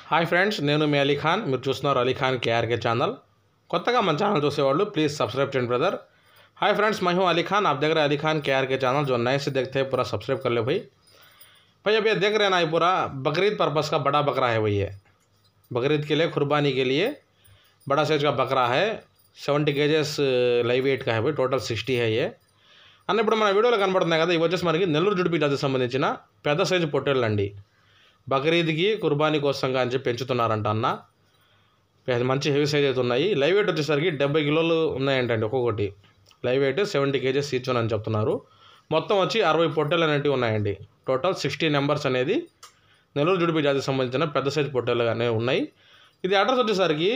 Hi friends, నేను మీ అలీ ఖాన్. మీరు చూస్తున్నారు అలీ ఖాన్ కేఆర్కే ఛానల్. కొత్తగా మన ఛానल చూసేవాళ్ళు प्लीज़ सब्सक्राइब చేయండి ब्रदर। हाय फ्रेंड्स, मैं हूं अली खान। आप देख रहे हैं अली खान केआरके चैनल। जो नए से देखते हैं पूरा सब्सक्राइब कर ले भाई। अभी देख रहे हैं ना, ये पूरा बकरीद पर्पज़ का बड़ा बकरा है भैया। बकरीद के लिए कुर्बानी के लिए बड़ा साइज का बकरा है। 70 kgs लाइव वेट का है भाई। टोटल 60 है ये అన్న। ఇప్పుడు మన వీడియోలో కనబడుతున్నాయి కదా, ఇవి వచ్చేసి మనకి నెల్లూరు జుడిపి జాతికి సంబంధించిన పెద్ద సైజు పొట్టేళ్ళండి. బక్రీద్కి కుర్బానీ కోసంగా అని చెప్పి పెంచుతున్నారంట అన్న. మంచి హెవీ సైజ్ అయితే ఉన్నాయి. లైవ్ వెయిట్ వచ్చేసరికి 70 కిలోలు ఉన్నాయంటండి ఒక్కొక్కటి. లైవ్ వెయిట్ 70 kgs ఈచ్ అని చెప్తున్నారు. మొత్తం వచ్చి 60 పొట్టేళ్ళు అనేవి ఉన్నాయండి. టోటల్ 60 నెంబర్స్ అనేది నెల్లూరు జుడిపి జాతికి సంబంధించిన పెద్ద సైజు పొట్టేళ్ళు అనేవి ఉన్నాయి. ఇది అడ్రస్ వచ్చేసరికి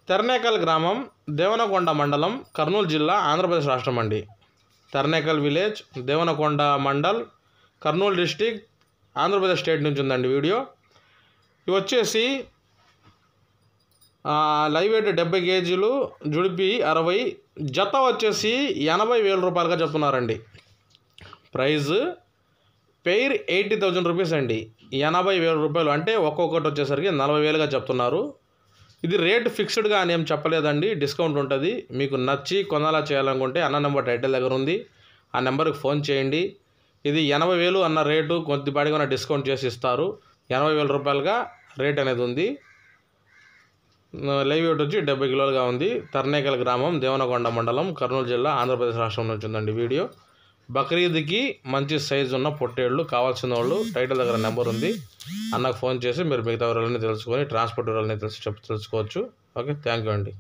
తెర్నేకల్ గ్రామం, దేవనకొండ మండలం, కర్నూలు జిల్లా, ఆంధ్రప్రదేశ్ రాష్ట్రం అండి. Ternekal village, Devanakonda mandal, Kurnool district, Andhra Pradesh state నుంచి ఉందండి వీడియో. ఇవి వచ్చేసి లైవ్ వెయిట్ 70 kgs, జుడిపి 60, జత వచ్చేసి 80,000 రూపాయలుగా చెప్తున్నారండి. ప్రైజ్ పెయిర్ 80,000 రూపీస్ అండి. 80,000 రూపాయలు అంటే ఒక్కొక్కటి వచ్చేసరికి 40,000గా చెప్తున్నారు. ఇది రేట్ ఫిక్స్డ్గా అని ఏం చెప్పలేదండి, డిస్కౌంట్ ఉంటుంది. మీకు నచ్చి కొనాలా చేయాలనుకుంటే అన్న నెంబర్ టైటిల్ దగ్గర ఉంది, ఆ నెంబర్కి ఫోన్ చేయండి. ఇది 80,000 అన్న రేటు, కొద్దిపాటిగా డిస్కౌంట్ చేసి ఇస్తారు. 80,000 రూపాయలుగా రేట్ అనేది ఉంది. లైవ్ వెయిట్ వచ్చి 70 కిలోలుగా ఉంది. తెర్నేకల్ గ్రామం, దేవనకొండ మండలం, కర్నూలు జిల్లా, ఆంధ్రప్రదేశ్ రాష్ట్రం నుంచి ఉందండి వీడియో. బక్రీద్కి మంచి సైజు ఉన్న పొట్టేళ్ళు కావాల్సిన వాళ్ళు టైటిల్ దగ్గర నెంబర్ ఉంది, అన్నకు ఫోన్ చేసి మీరు మిగతా వివరాలన్నీ తెలుసుకొని ట్రాన్స్పోర్ట్ వివరాలన్నీ తెలుసుకోవచ్చు. ఓకే, థ్యాంక్ యూ అండి.